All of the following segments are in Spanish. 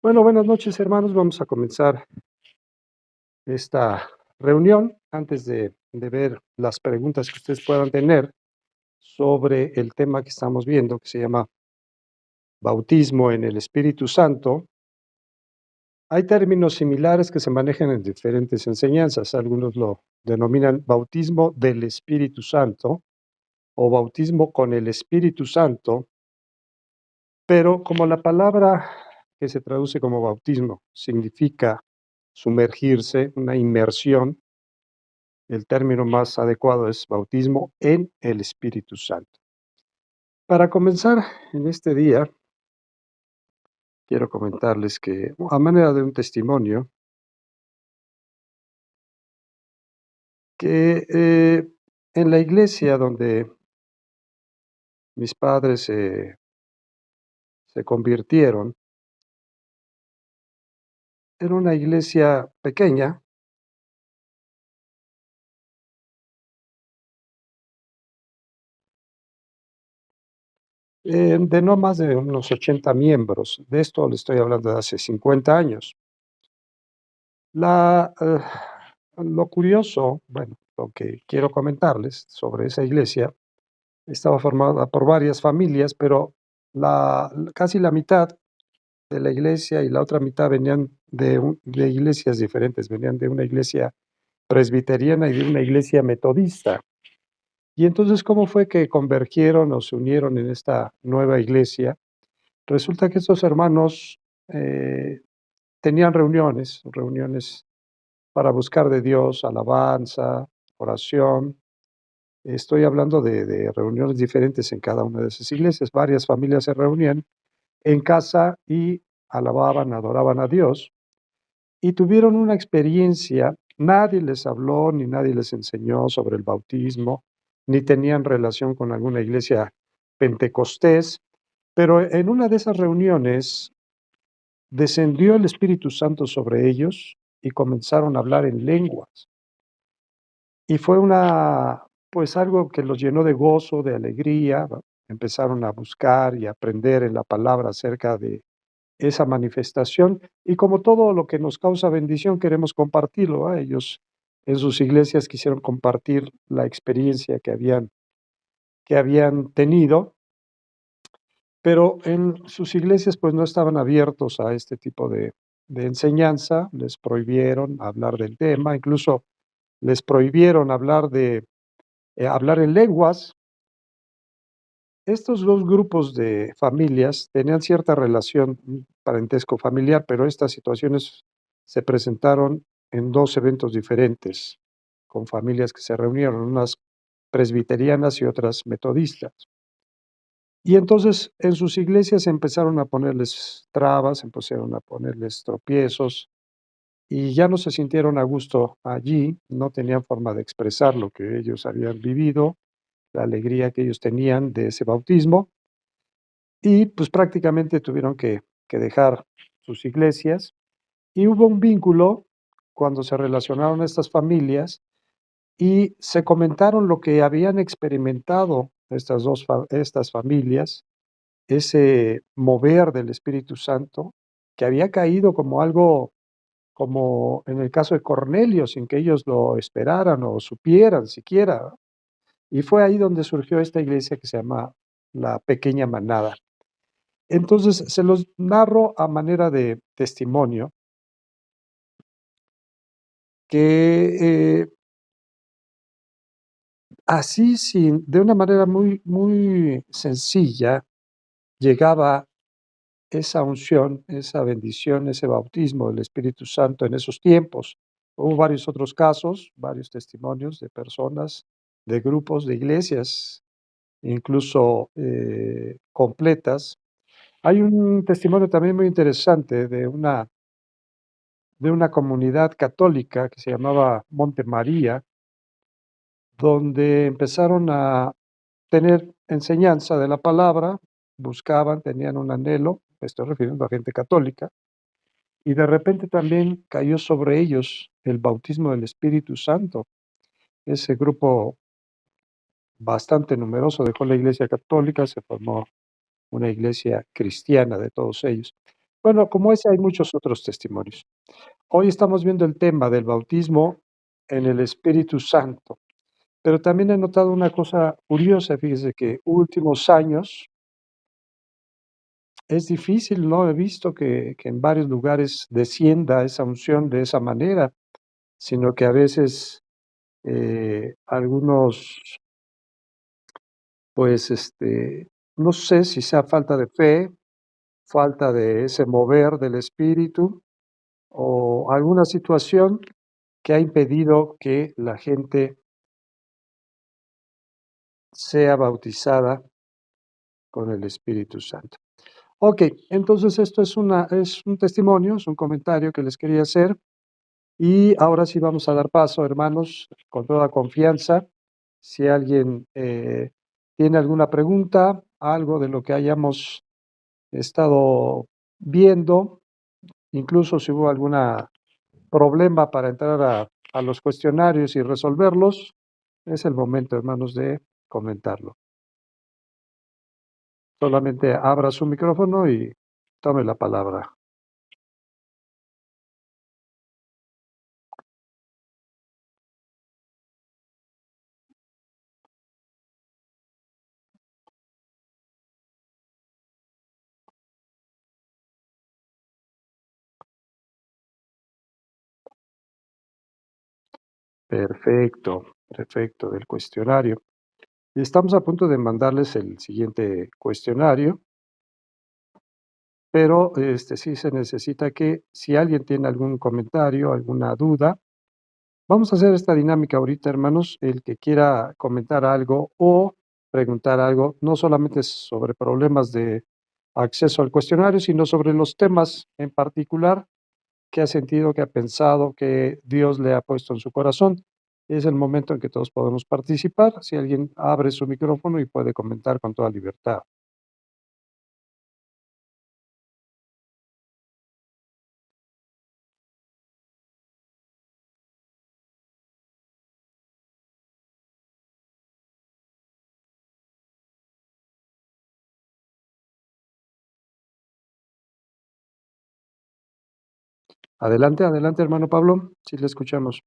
Bueno, buenas noches, hermanos. Vamos a comenzar esta reunión. Antes de ver las preguntas que ustedes puedan tener sobre el tema que estamos viendo, que se llama bautismo en el Espíritu Santo, hay términos similares que se manejan en diferentes enseñanzas. Algunos lo denominan bautismo del Espíritu Santo o bautismo con el Espíritu Santo, pero como la palabra que se traduce como bautismo significa sumergirse, una inmersión, el término más adecuado es bautismo en el Espíritu Santo. Para comenzar en este día, quiero comentarles que, a manera de un testimonio, que en la iglesia donde mis padres se convirtieron, era una iglesia pequeña, de no más de unos 80 miembros. De esto le estoy hablando de hace 50 años. La, eh, lo curioso, bueno, lo que quiero comentarles sobre esa iglesia, estaba formada por varias familias, pero casi la mitad de la iglesia y la otra mitad venían de iglesias diferentes, venían de una iglesia presbiteriana y de una iglesia metodista. Y entonces, ¿cómo fue que convergieron o se unieron en esta nueva iglesia? Resulta que estos hermanos tenían reuniones para buscar de Dios, alabanza, oración. Estoy hablando de reuniones diferentes en cada una de esas iglesias. Varias familias se reunían en casa y alababan, adoraban a Dios y tuvieron una experiencia. Nadie les habló ni nadie les enseñó sobre el bautismo, ni tenían relación con alguna iglesia pentecostés, pero en una de esas reuniones descendió el Espíritu Santo sobre ellos y comenzaron a hablar en lenguas. Y fue pues algo que los llenó de gozo, de alegría. Empezaron a buscar y aprender en la palabra acerca de esa manifestación. Y como todo lo que nos causa bendición, queremos compartirlo, ¿va? Ellos en sus iglesias quisieron compartir la experiencia que habían tenido, pero en sus iglesias pues no estaban abiertos a este tipo de enseñanza. Les prohibieron hablar del tema, incluso les prohibieron hablar en lenguas. Estos 2 grupos de familias tenían cierta relación, un parentesco familiar, pero estas situaciones se presentaron en 2 eventos diferentes, con familias que se reunieron, unas presbiterianas y otras metodistas. Y entonces en sus iglesias empezaron a ponerles trabas, empezaron a ponerles tropiezos, y ya no se sintieron a gusto allí, no tenían forma de expresar lo que ellos habían vivido, la alegría que ellos tenían de ese bautismo, y pues prácticamente tuvieron que dejar sus iglesias. Y hubo un vínculo cuando se relacionaron estas familias y se comentaron lo que habían experimentado estas familias, ese mover del Espíritu Santo, que había caído como algo, como en el caso de Cornelio, sin que ellos lo esperaran o supieran siquiera. Y fue ahí donde surgió esta iglesia que se llama la Pequeña Manada. Entonces, se los narro a manera de testimonio que, así de una manera muy, muy sencilla, llegaba esa unción, esa bendición, ese bautismo del Espíritu Santo en esos tiempos. Hubo varios otros casos, varios testimonios de personas, de grupos, de iglesias, incluso, completas. Hay un testimonio también muy interesante de una comunidad católica que se llamaba Monte María, donde empezaron a tener enseñanza de la palabra, buscaban, tenían un anhelo, me estoy refiriendo a gente católica, y de repente también cayó sobre ellos el bautismo del Espíritu Santo. Ese grupo bastante numeroso dejó la iglesia católica, se formó una iglesia cristiana de todos ellos. Bueno, como ese hay muchos otros testimonios. Hoy estamos viendo el tema del bautismo en el Espíritu Santo, pero también he notado una cosa curiosa, fíjese que últimos años es difícil, ¿no? He visto que en varios lugares descienda esa unción de esa manera, sino que a veces algunos, pues, no sé si sea falta de fe, falta de ese mover del Espíritu o alguna situación que ha impedido que la gente sea bautizada con el Espíritu Santo. Ok, entonces esto es un testimonio, es un comentario que les quería hacer. Y ahora sí vamos a dar paso, hermanos, con toda confianza. Si alguien tiene alguna pregunta, algo de lo que hayamos estado viendo, incluso si hubo algún problema para entrar a los cuestionarios y resolverlos, es el momento, hermanos, de comentarlo. Solamente abra su micrófono y tome la palabra. Perfecto, perfecto, del cuestionario. Estamos a punto de mandarles el siguiente cuestionario, pero sí se necesita que si alguien tiene algún comentario, alguna duda, vamos a hacer esta dinámica ahorita, hermanos. El que quiera comentar algo o preguntar algo, no solamente sobre problemas de acceso al cuestionario, sino sobre los temas en particular que ha sentido, que ha pensado, que Dios le ha puesto en su corazón. Es el momento en que todos podemos participar. Si alguien abre su micrófono y puede comentar con toda libertad. Adelante, adelante, hermano Pablo, sí le escuchamos.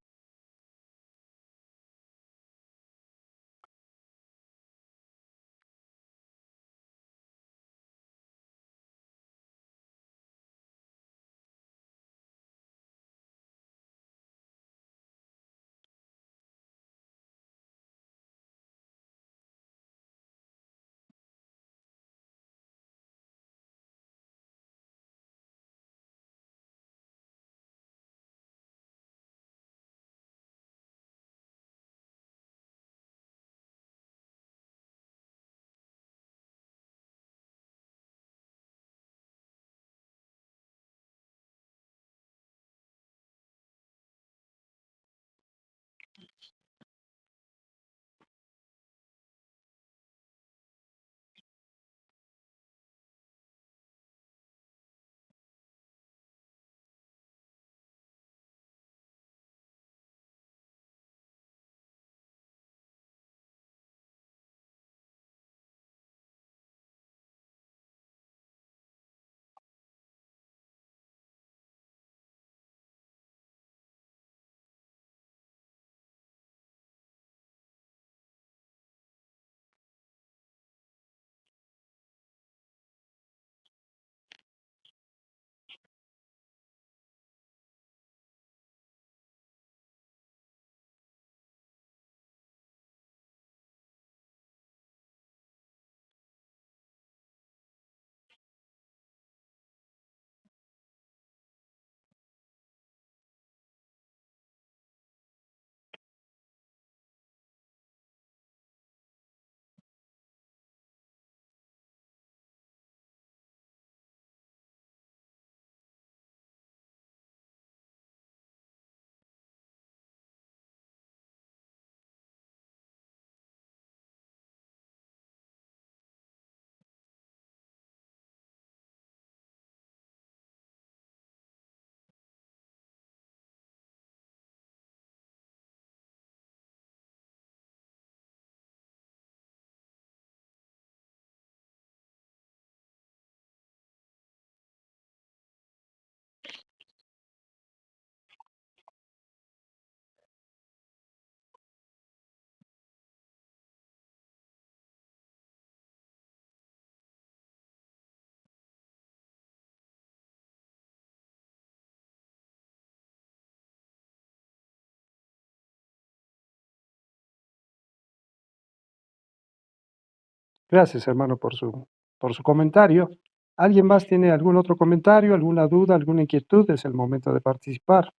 Gracias, hermano, por su comentario. ¿Alguien más tiene algún otro comentario, alguna duda, alguna inquietud? Es el momento de participar.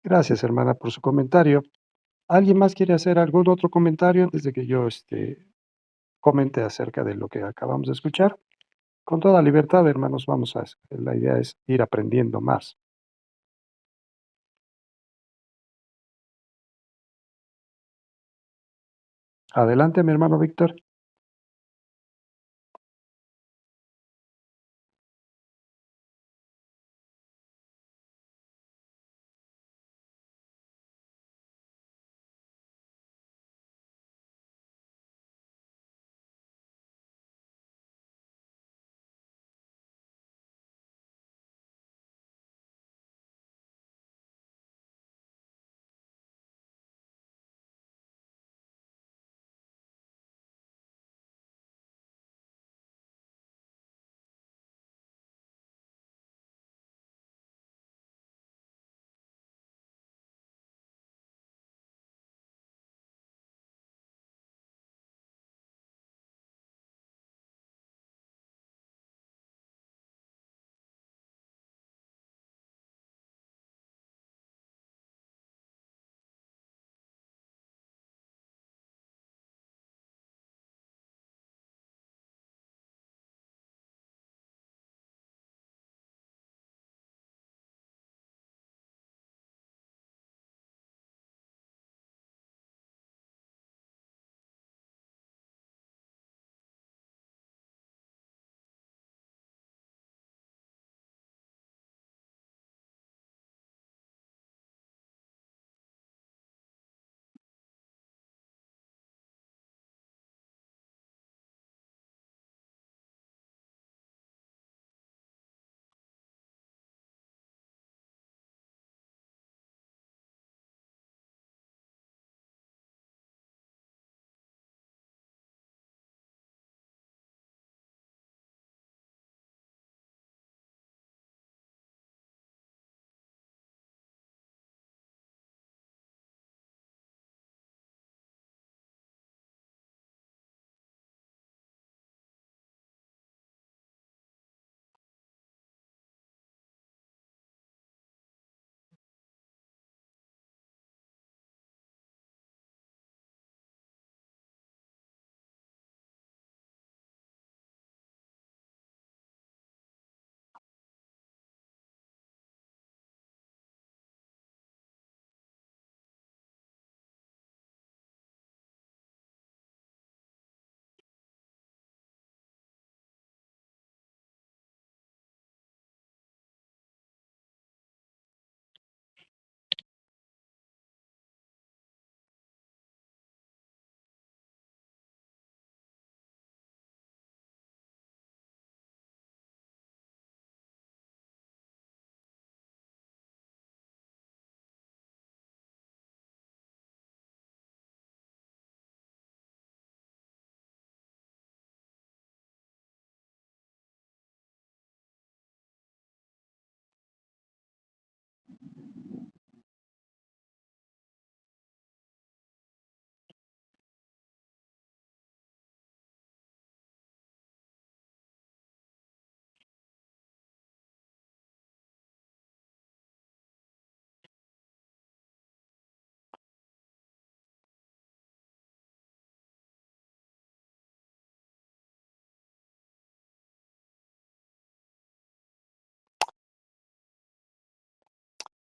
Gracias, hermana, por su comentario. ¿Alguien más quiere hacer algún otro comentario antes de que yo comente acerca de lo que acabamos de escuchar? Con toda libertad, hermanos, la idea es ir aprendiendo más. Adelante, mi hermano Víctor.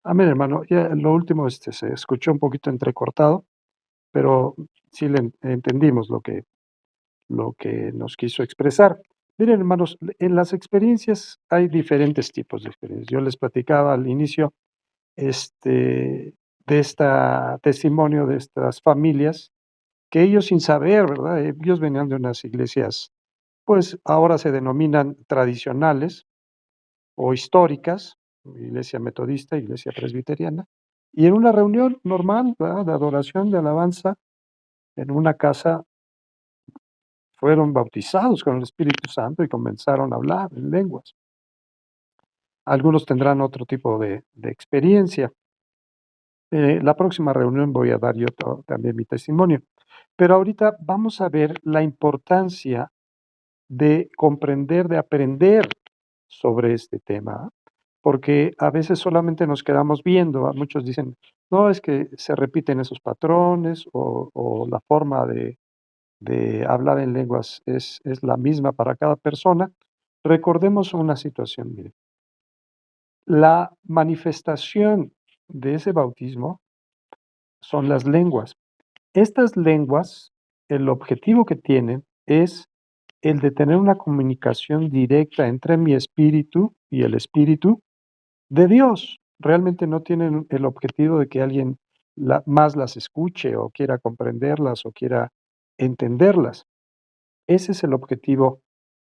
Amén, hermano. Ya lo último, se escuchó un poquito entrecortado, pero sí le entendimos lo que nos quiso expresar. Miren, hermanos, en las experiencias hay diferentes tipos de experiencias. Yo les platicaba al inicio, de esta testimonio de estas familias, que ellos sin saber, ¿verdad? Ellos venían de unas iglesias, pues ahora se denominan tradicionales o históricas, iglesia metodista, iglesia presbiteriana, y en una reunión normal, ¿verdad? De adoración, de alabanza, en una casa fueron bautizados con el Espíritu Santo y comenzaron a hablar en lenguas. Algunos tendrán otro tipo de experiencia. La próxima reunión voy a dar yo también mi testimonio. Pero ahorita vamos a ver la importancia de comprender, de aprender sobre este tema, porque a veces solamente nos quedamos viendo. Muchos dicen, no, es que se repiten esos patrones o la forma de hablar en lenguas es la misma para cada persona. Recordemos una situación, mire, la manifestación de ese bautismo son las lenguas. Estas lenguas, el objetivo que tienen es el de tener una comunicación directa entre mi espíritu y el espíritu de Dios. Realmente no tienen el objetivo de que alguien más las escuche o quiera comprenderlas o quiera entenderlas. Ese es el objetivo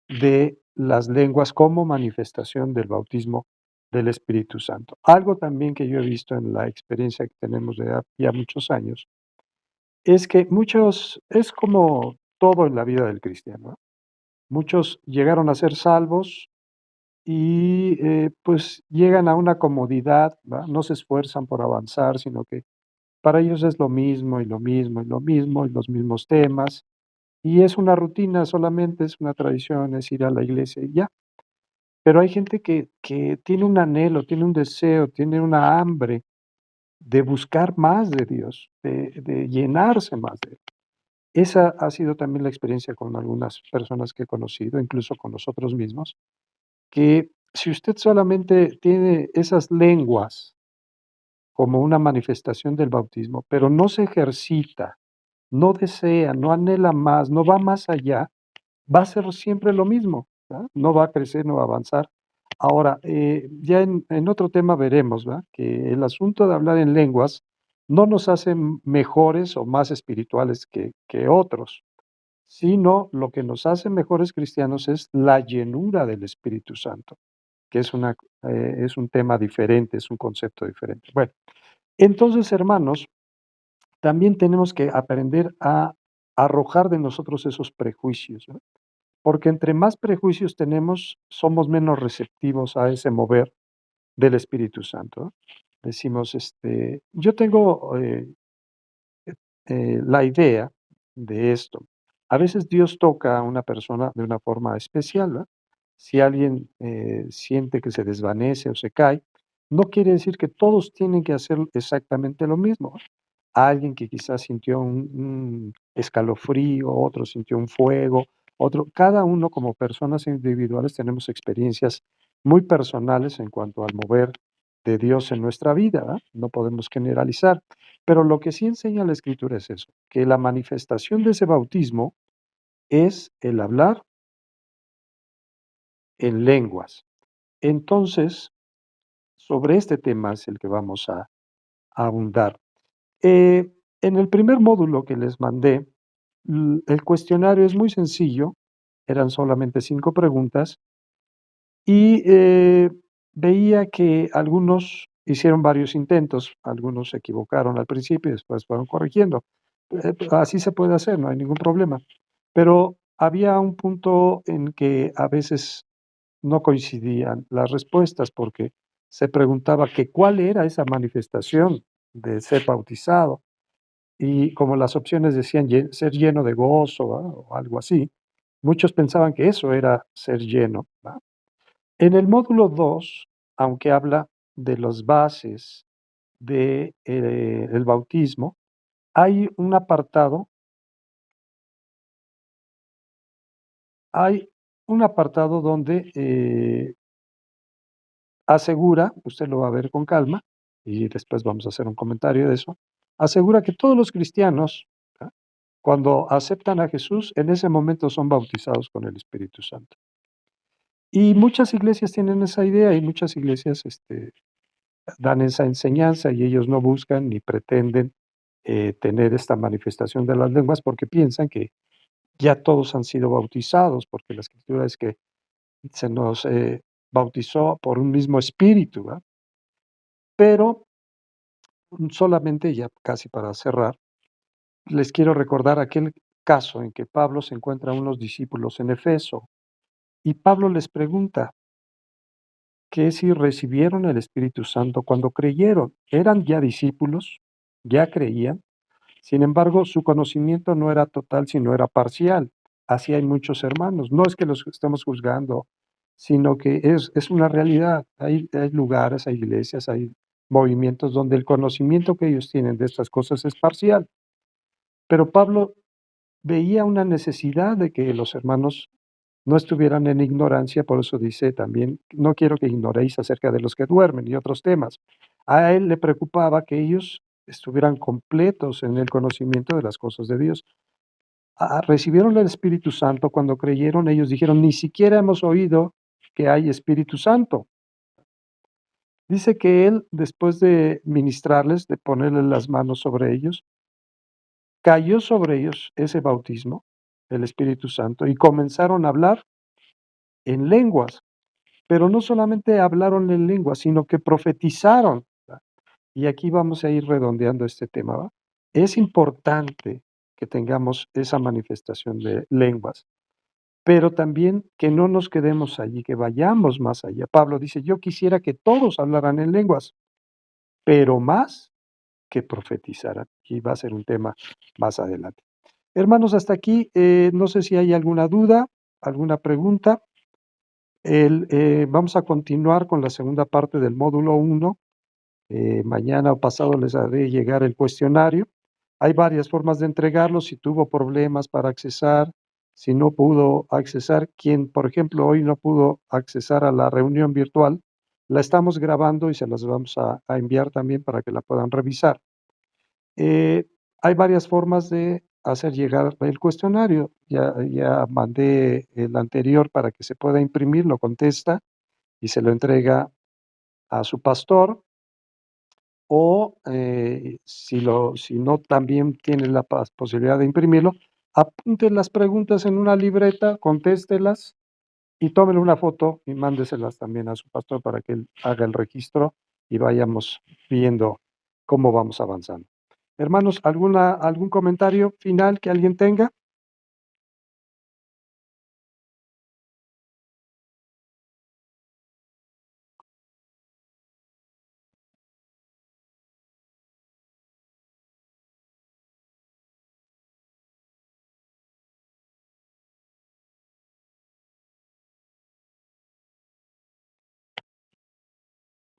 de las lenguas como manifestación del bautismo del Espíritu Santo. Algo también que yo he visto en la experiencia que tenemos de ya muchos años, es que muchos, es como todo en la vida del cristiano, ¿no? Muchos llegaron a ser salvos y pues llegan a una comodidad, ¿va? No se esfuerzan por avanzar, sino que para ellos es lo mismo y lo mismo y lo mismo y los mismos temas. Y es una rutina solamente, es una tradición, es ir a la iglesia y ya. Pero hay gente que tiene un anhelo, tiene un deseo, tiene una hambre de buscar más de Dios, de llenarse más de Él. Esa ha sido también la experiencia con algunas personas que he conocido, incluso con nosotros mismos, que si usted solamente tiene esas lenguas como una manifestación del bautismo, pero no se ejercita, no desea, no anhela más, no va más allá, va a ser siempre lo mismo, ¿verdad? No va a crecer, no va a avanzar. Ahora, ya en otro tema veremos, ¿verdad? Que el asunto de hablar en lenguas no nos hace mejores o más espirituales que otros, sino lo que nos hace mejores cristianos es la llenura del Espíritu Santo, que es un tema diferente, es un concepto diferente. Bueno, entonces, hermanos, también tenemos que aprender a arrojar de nosotros esos prejuicios, ¿no? Porque entre más prejuicios tenemos, somos menos receptivos a ese mover del Espíritu Santo, ¿no? Decimos, yo tengo la idea de esto. A veces Dios toca a una persona de una forma especial, ¿verdad? Si alguien siente que se desvanece o se cae, no quiere decir que todos tienen que hacer exactamente lo mismo. Alguien que quizás sintió un escalofrío, otro sintió un fuego, otro, cada uno como personas individuales tenemos experiencias muy personales en cuanto al mover de Dios en nuestra vida, ¿verdad? No podemos generalizar, pero lo que sí enseña la Escritura es eso, que la manifestación de ese bautismo es el hablar en lenguas. Entonces, sobre este tema es el que vamos a abundar. En el primer módulo que les mandé, el cuestionario es muy sencillo, eran solamente 5 preguntas, y veía que algunos hicieron varios intentos, algunos se equivocaron al principio y después fueron corrigiendo. Así se puede hacer, no hay ningún problema. Pero había un punto en que a veces no coincidían las respuestas, porque se preguntaba que cuál era esa manifestación de ser bautizado. Y como las opciones decían ser lleno de gozo, ¿va? O algo así, muchos pensaban que eso era ser lleno, ¿va? En el módulo 2, aunque habla de las bases de, el bautismo, hay un apartado hay un apartado donde, asegura, usted lo va a ver con calma, y después vamos a hacer un comentario de eso, asegura que todos los cristianos, ¿ah? Cuando aceptan a Jesús, en ese momento son bautizados con el Espíritu Santo. Y muchas iglesias tienen esa idea y muchas iglesias dan esa enseñanza y ellos no buscan ni pretenden tener esta manifestación de las lenguas porque piensan que ya todos han sido bautizados, porque la escritura es que se nos bautizó por un mismo espíritu, ¿verdad? Pero solamente, ya casi para cerrar, les quiero recordar aquel caso en que Pablo se encuentra a unos discípulos en Efeso y Pablo les pregunta que si recibieron el Espíritu Santo cuando creyeron. Eran ya discípulos, ya creían, sin embargo, su conocimiento no era total, sino era parcial. Así hay muchos hermanos. No es que los estemos juzgando, sino que es una realidad. Hay lugares, hay iglesias, hay movimientos donde el conocimiento que ellos tienen de estas cosas es parcial. Pero Pablo veía una necesidad de que los hermanos no estuvieran en ignorancia, por eso dice también, no quiero que ignoréis acerca de los que duermen y otros temas. A él le preocupaba que ellos estuvieran completos en el conocimiento de las cosas de Dios. Recibieron el Espíritu Santo cuando creyeron, ellos dijeron, ni siquiera hemos oído que hay Espíritu Santo. Dice que él, después de ministrarles, de ponerle las manos sobre ellos, cayó sobre ellos ese bautismo, el Espíritu Santo, y comenzaron a hablar en lenguas. Pero no solamente hablaron en lenguas, sino que profetizaron. ¿Va? Y aquí vamos a ir redondeando este tema. ¿Va? Es importante que tengamos esa manifestación de lenguas, pero también que no nos quedemos allí, que vayamos más allá. Pablo dice, yo quisiera que todos hablaran en lenguas, pero más que profetizaran. Y va a ser un tema más adelante. Hermanos, hasta aquí, no sé si hay alguna duda, alguna pregunta. Vamos a continuar con la segunda parte del módulo 1. Mañana o pasado les haré llegar el cuestionario. Hay varias formas de entregarlo. Si tuvo problemas para accesar, si no pudo accesar, quien, por ejemplo, hoy no pudo accesar a la reunión virtual, la estamos grabando y se las vamos a enviar también para que la puedan revisar. Eh, Hay varias formas de hacer llegar el cuestionario. Ya mandé el anterior para que se pueda imprimir, lo contesta y se lo entrega a su pastor. O si no también tiene la posibilidad de imprimirlo, apunte las preguntas en una libreta, contéstelas y tómele una foto y mándeselas también a su pastor para que él haga el registro y vayamos viendo cómo vamos avanzando. Hermanos, algún comentario final que alguien tenga?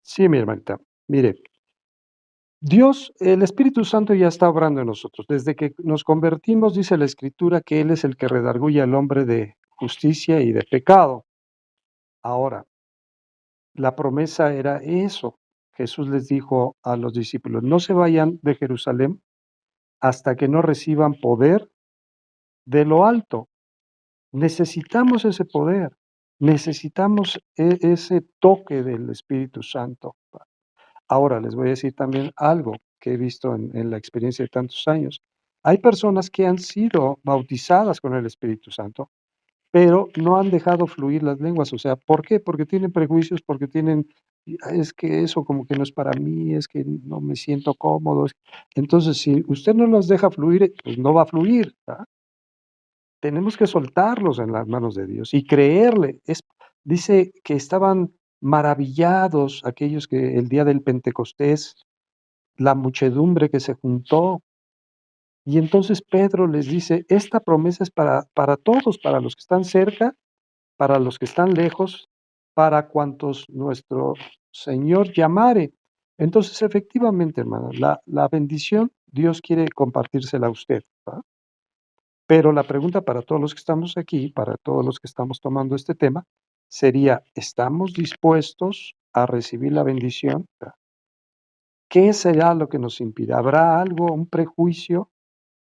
Sí, mi hermanita. Mire, Dios, el Espíritu Santo ya está obrando en nosotros. Desde que nos convertimos, dice la Escritura, que Él es el que redarguye al hombre de justicia y de pecado. Ahora, la promesa era eso. Jesús les dijo a los discípulos, no se vayan de Jerusalén hasta que no reciban poder de lo alto. Necesitamos ese poder, necesitamos ese toque del Espíritu Santo. Ahora les voy a decir también algo que he visto en la experiencia de tantos años. Hay personas que han sido bautizadas con el Espíritu Santo, pero no han dejado fluir las lenguas. O sea, ¿por qué? Porque tienen prejuicios, porque tienen, es que eso como que no es para mí, es que no me siento cómodo. Entonces, si usted no los deja fluir, pues no va a fluir. ¿Ah? Tenemos que soltarlos en las manos de Dios y creerle. Dice que estaban maravillados aquellos que el día del Pentecostés, la muchedumbre que se juntó. Y entonces Pedro les dice, esta promesa es para todos, para los que están cerca, para los que están lejos, para cuantos nuestro Señor llamare. Entonces, efectivamente, hermano, la bendición Dios quiere compartírsela a usted. ¿Va? Pero la pregunta para todos los que estamos aquí, para todos los que estamos tomando este tema, sería, ¿estamos dispuestos a recibir la bendición? ¿qué será lo que nos impide? ¿Habrá algo, un prejuicio?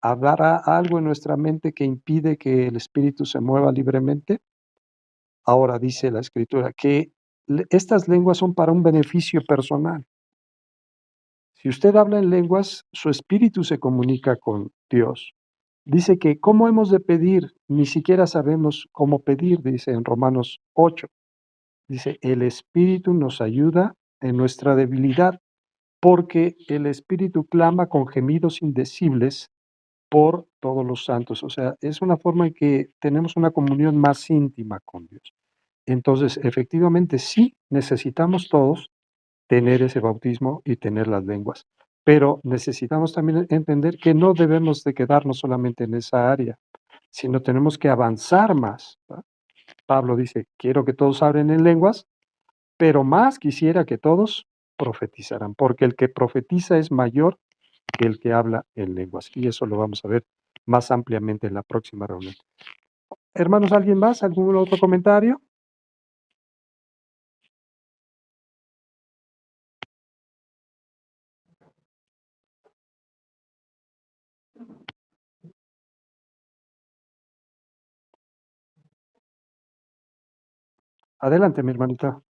¿Habrá algo en nuestra mente que impide que el espíritu se mueva libremente? Ahora dice la Escritura que estas lenguas son para un beneficio personal. Si usted habla en lenguas, su espíritu se comunica con Dios. Dice que cómo hemos de pedir, ni siquiera sabemos cómo pedir, dice en Romanos 8. Dice, el espíritu nos ayuda en nuestra debilidad, porque el espíritu clama con gemidos indecibles por todos los santos. O sea, es una forma en que tenemos una comunión más íntima con Dios. Entonces, efectivamente, sí necesitamos todos tener ese bautismo y tener las lenguas, pero necesitamos también entender que no debemos de quedarnos solamente en esa área, sino tenemos que avanzar más, ¿va? Pablo dice, quiero que todos hablen en lenguas, pero más quisiera que todos profetizaran, porque el que profetiza es mayor que el que habla en lenguas. Y eso lo vamos a ver más ampliamente en la próxima reunión. Hermanos, ¿alguien más? ¿Algún otro comentario? Adelante, mi hermanita.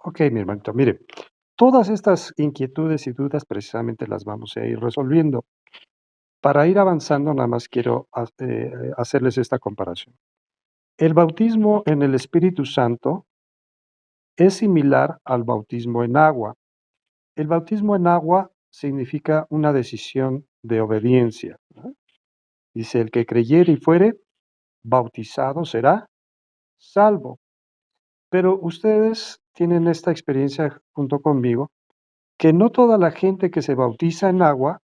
Ok, mi hermanito, mire, todas estas inquietudes y dudas precisamente las vamos a ir resolviendo. Para ir avanzando, nada más quiero hacerles esta comparación. El bautismo en el Espíritu Santo es similar al bautismo en agua. El bautismo en agua significa una decisión de obediencia, ¿no? Dice, el que creyere y fuere bautizado será salvo. Pero ustedes tienen esta experiencia junto conmigo, que no toda la gente que se bautiza en agua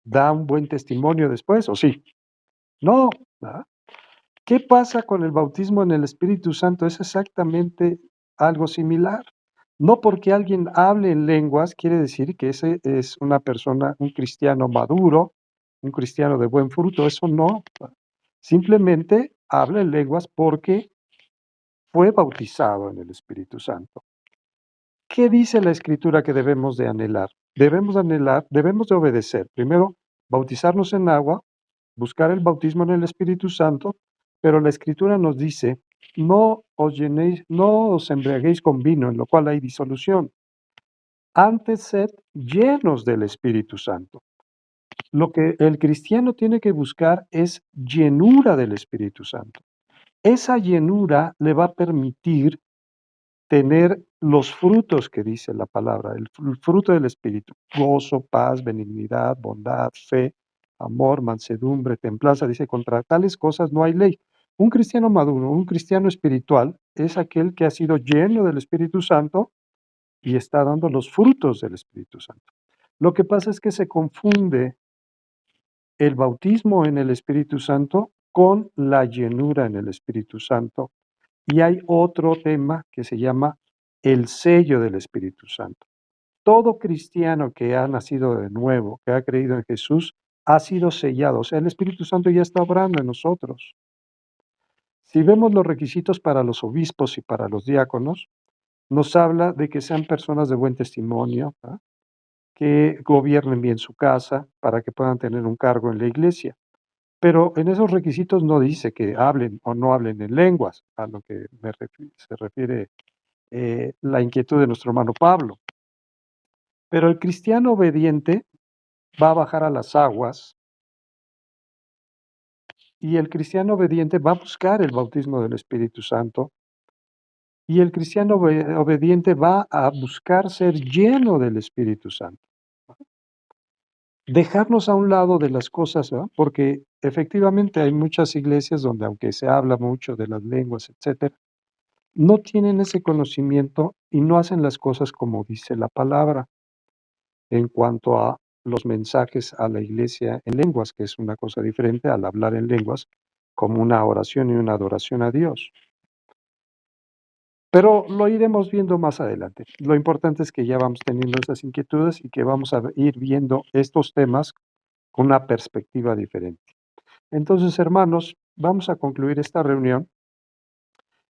da un buen testimonio después, ¿o sí? No, ¿verdad? ¿Qué pasa con el bautismo en el Espíritu Santo? Es exactamente algo similar. No porque alguien hable en lenguas quiere decir que ese es una persona, un cristiano maduro, un cristiano de buen fruto. Eso no. Simplemente habla en lenguas porque fue bautizado en el Espíritu Santo. ¿Qué dice la Escritura que debemos de anhelar? Debemos de anhelar, debemos de obedecer. Primero, bautizarnos en agua buscar el bautismo en el Espíritu Santo, pero la Escritura nos dice: no os embriaguéis con vino, en lo cual hay disolución, antes sed llenos del Espíritu Santo. Lo que el cristiano tiene que buscar es llenura del Espíritu Santo. Esa llenura le va a permitir tener los frutos que dice la palabra, el fruto del Espíritu: gozo, paz, benignidad, bondad, fe, amor, mansedumbre, templanza. Dice: contra tales cosas no hay ley. Un cristiano maduro, un cristiano espiritual, es aquel que ha sido lleno del Espíritu Santo y está dando los frutos del Espíritu Santo. Lo que pasa es que se confunde el bautismo en el Espíritu Santo con la llenura en el Espíritu Santo. Y hay otro tema que se llama el sello del Espíritu Santo. Todo cristiano que ha nacido de nuevo, que ha creído en Jesús, ha sido sellado. O sea, el Espíritu Santo ya está obrando en nosotros. Si vemos los requisitos para los obispos y para los diáconos, nos habla de que sean personas de buen testimonio, ¿verdad?, que gobiernen bien su casa para que puedan tener un cargo en la iglesia. Pero en esos requisitos no dice que hablen o no hablen en lenguas, a lo que se refiere la inquietud de nuestro hermano Pablo. Pero el cristiano obediente va a bajar a las aguas y el cristiano obediente va a buscar el bautismo del Espíritu Santo y el cristiano obediente va a buscar ser lleno del Espíritu Santo. Dejarnos a un lado de las cosas, ¿verdad? Porque efectivamente hay muchas iglesias donde, aunque se habla mucho de las lenguas, etcétera, no tienen ese conocimiento y no hacen las cosas como dice la palabra en cuanto a los mensajes a la iglesia en lenguas, que es una cosa diferente al hablar en lenguas como una oración y una adoración a Dios. Pero lo iremos viendo más adelante. Lo importante es que ya vamos teniendo esas inquietudes y que vamos a ir viendo estos temas con una perspectiva diferente. Entonces, hermanos, vamos a concluir esta reunión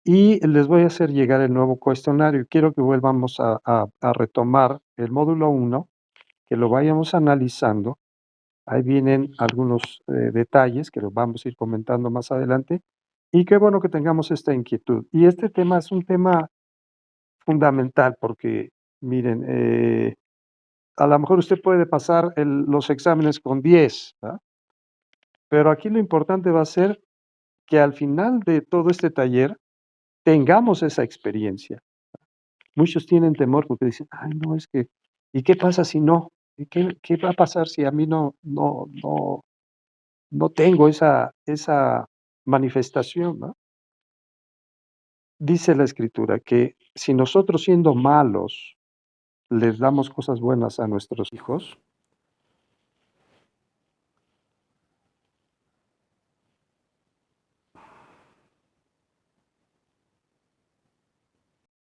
y les voy a hacer llegar el nuevo cuestionario. Quiero que vuelvamos a retomar el módulo 1, que lo vayamos analizando. Ahí vienen algunos detalles que los vamos a ir comentando más adelante. Y qué bueno que tengamos esta inquietud. Y este tema es un tema fundamental porque, miren, a lo mejor usted puede pasar los exámenes con 10, ¿verdad? Pero aquí lo importante va a ser que al final de todo este taller tengamos esa experiencia. Muchos tienen temor porque dicen: ay, no, es que, ¿y qué pasa si no? ¿Y qué va a pasar si a mí no tengo esa manifestación, ¿no? Dice la Escritura que si nosotros, siendo malos, les damos cosas buenas a nuestros hijos,